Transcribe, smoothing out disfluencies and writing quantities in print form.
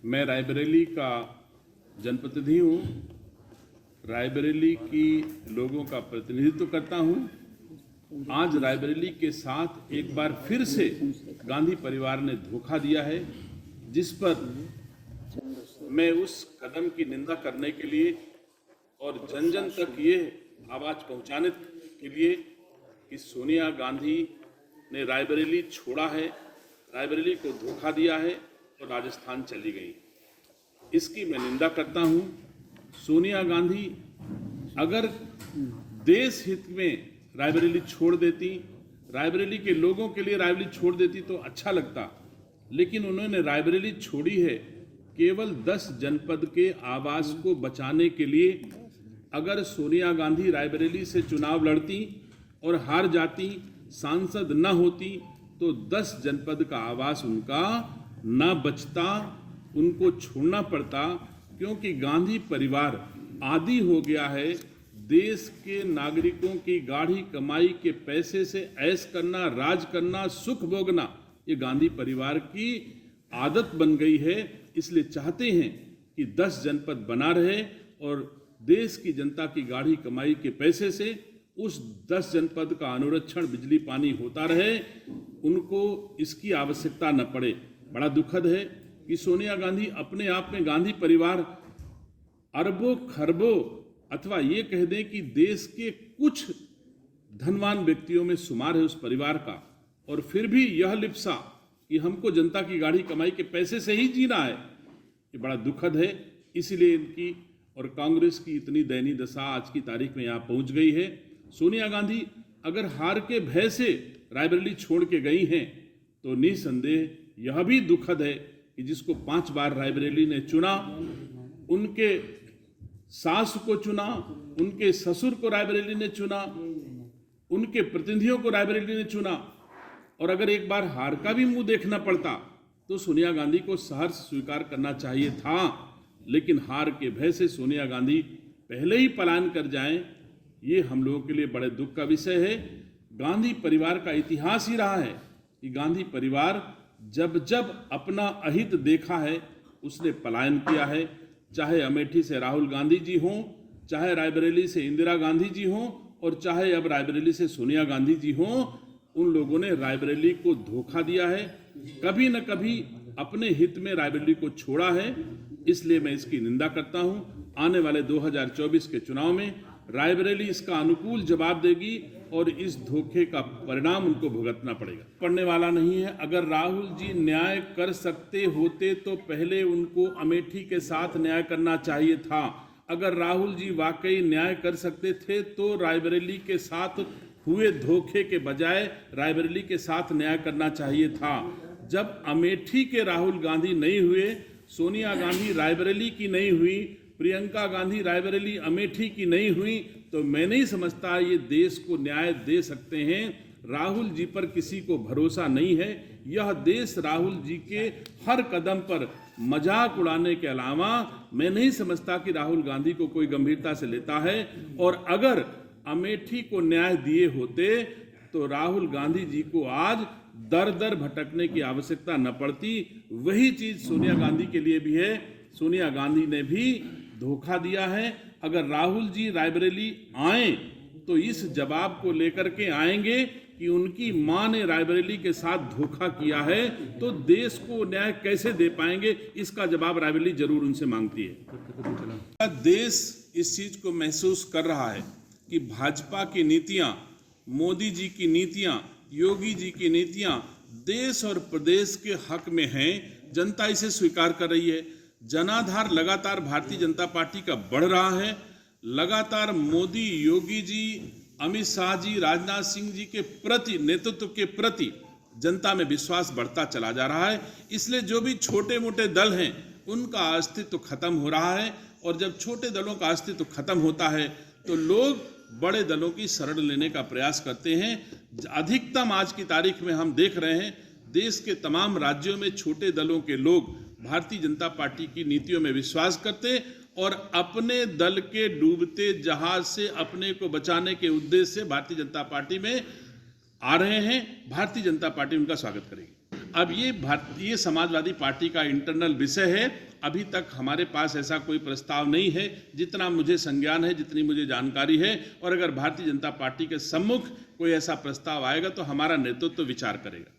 मैं रायबरेली का जनप्रतिनिधि हूँ, रायबरेली की लोगों का प्रतिनिधित्व करता हूँ। आज रायबरेली के साथ एक बार फिर से गांधी परिवार ने धोखा दिया है, जिस पर मैं उस कदम की निंदा करने के लिए और जन जन तक ये आवाज़ पहुंचाने के लिए कि सोनिया गांधी ने रायबरेली छोड़ा है, रायबरेली को धोखा दिया है और राजस्थान चली गई। इसकी मैं निंदा करता हूं। सोनिया गांधी अगर देश हित में रायबरेली छोड़ देती, रायबरेली के लोगों के लिए रायबरेली छोड़ देती तो अच्छा लगता, लेकिन उन्होंने रायबरेली छोड़ी है केवल 10 जनपद के आवास को बचाने के लिए। अगर सोनिया गांधी रायबरेली से चुनाव लड़ती और हार जाती, सांसद न होती, तो 10 जनपद का आवास उनका न बचता, उनको छोड़ना पड़ता, क्योंकि गांधी परिवार आदी हो गया है देश के नागरिकों की गाढ़ी कमाई के पैसे से ऐश करना, राज करना, सुख भोगना। ये गांधी परिवार की आदत बन गई है। इसलिए चाहते हैं कि 10 जनपद बना रहे और देश की जनता की गाढ़ी कमाई के पैसे से उस 10 जनपद का अनुरक्षण, बिजली पानी होता रहे, उनको इसकी आवश्यकता न पड़े। बड़ा दुखद है कि सोनिया गांधी अपने आप में गांधी परिवार अरबों खरबों अथवा ये कह दें कि देश के कुछ धनवान व्यक्तियों में शुमार है उस परिवार का, और फिर भी यह लिप्सा कि हमको जनता की गाढ़ी कमाई के पैसे से ही जीना है, ये बड़ा दुखद है। इसीलिए इनकी और कांग्रेस की इतनी दयनीय दशा आज की तारीख में यहाँ पहुँच गई है। सोनिया गांधी अगर हार के भय से रायबरेली छोड़ के गई हैं तो निसंदेह यह भी दुखद है कि जिसको 5 बार रायबरेली ने चुना, उनके सास को चुना, उनके ससुर को रायबरेली ने चुना, उनके प्रतिनिधियों को रायबरेली ने चुना, और अगर एक बार हार का भी मुंह देखना पड़ता तो सोनिया गांधी को सहर्ष स्वीकार करना चाहिए था। लेकिन हार के भय से सोनिया गांधी पहले ही पलायन कर जाएं, ये हम लोगों के लिए बड़े दुख का विषय है। गांधी परिवार का इतिहास ही रहा है कि गांधी परिवार जब जब अपना अहित देखा है उसने पलायन किया है। चाहे अमेठी से राहुल गांधी जी हों, चाहे रायबरेली से इंदिरा गांधी जी हों, और चाहे अब रायबरेली से सोनिया गांधी जी हों, उन लोगों ने रायबरेली को धोखा दिया है, कभी न कभी अपने हित में रायबरेली को छोड़ा है। इसलिए मैं इसकी निंदा करता हूं। आने वाले 2024 के चुनाव में रायबरेली इसका अनुकूल जवाब देगी और इस धोखे का परिणाम उनको भुगतना पड़ेगा। पढ़ने वाला नहीं है। अगर राहुल जी न्याय कर सकते होते तो पहले उनको अमेठी के साथ न्याय करना चाहिए था। अगर राहुल जी वाकई न्याय कर सकते थे तो रायबरेली के साथ हुए धोखे के बजाय रायबरेली के साथ न्याय करना चाहिए था। जब अमेठी के राहुल गांधी नहीं हुए, सोनिया गांधी रायबरेली की नहीं हुई, प्रियंका गांधी रायबरेली अमेठी की नहीं हुई, तो मैं नहीं समझता ये देश को न्याय दे सकते हैं। राहुल जी पर किसी को भरोसा नहीं है। यह देश राहुल जी के हर कदम पर मजाक उड़ाने के अलावा मैं नहीं समझता कि राहुल गांधी को कोई गंभीरता से लेता है। और अगर अमेठी को न्याय दिए होते तो राहुल गांधी जी को आज दर दर भटकने की आवश्यकता न पड़ती। वही चीज सोनिया गांधी के लिए भी है। सोनिया गांधी ने भी धोखा दिया है। अगर राहुल जी रायबरेली आए तो इस जवाब को लेकर के आएंगे कि उनकी मां ने रायबरेली के साथ धोखा किया है, तो देश को न्याय कैसे दे पाएंगे, इसका जवाब रायबरेली जरूर उनसे मांगती है। देश इस चीज को महसूस कर रहा है कि भाजपा की नीतियां, मोदी जी की नीतियां, योगी जी की नीतियां देश और प्रदेश के हक में हैं। जनता इसे स्वीकार कर रही है। जनाधार लगातार भारतीय जनता पार्टी का बढ़ रहा है। लगातार मोदी, योगी जी, अमित शाह जी, राजनाथ सिंह जी के प्रति, नेतृत्व के प्रति जनता में विश्वास बढ़ता चला जा रहा है। इसलिए जो भी छोटे मोटे दल हैं उनका अस्तित्व खत्म हो रहा है, और जब छोटे दलों का अस्तित्व खत्म होता है तो लोग बड़े दलों की शरण लेने का प्रयास करते हैं। अधिकतम आज की तारीख में हम देख रहे हैं देश के तमाम राज्यों में छोटे दलों के लोग भारतीय जनता पार्टी की नीतियों में विश्वास करते और अपने दल के डूबते जहाज से अपने को बचाने के उद्देश्य से भारतीय जनता पार्टी में आ रहे हैं। भारतीय जनता पार्टी उनका स्वागत करेगी। अब ये भारतीय समाजवादी पार्टी का इंटरनल विषय है। अभी तक हमारे पास ऐसा कोई प्रस्ताव नहीं है, जितना मुझे संज्ञान है, जितनी मुझे जानकारी है। और अगर भारतीय जनता पार्टी के सम्मुख कोई ऐसा प्रस्ताव आएगा तो हमारा नेतृत्व विचार करेगा।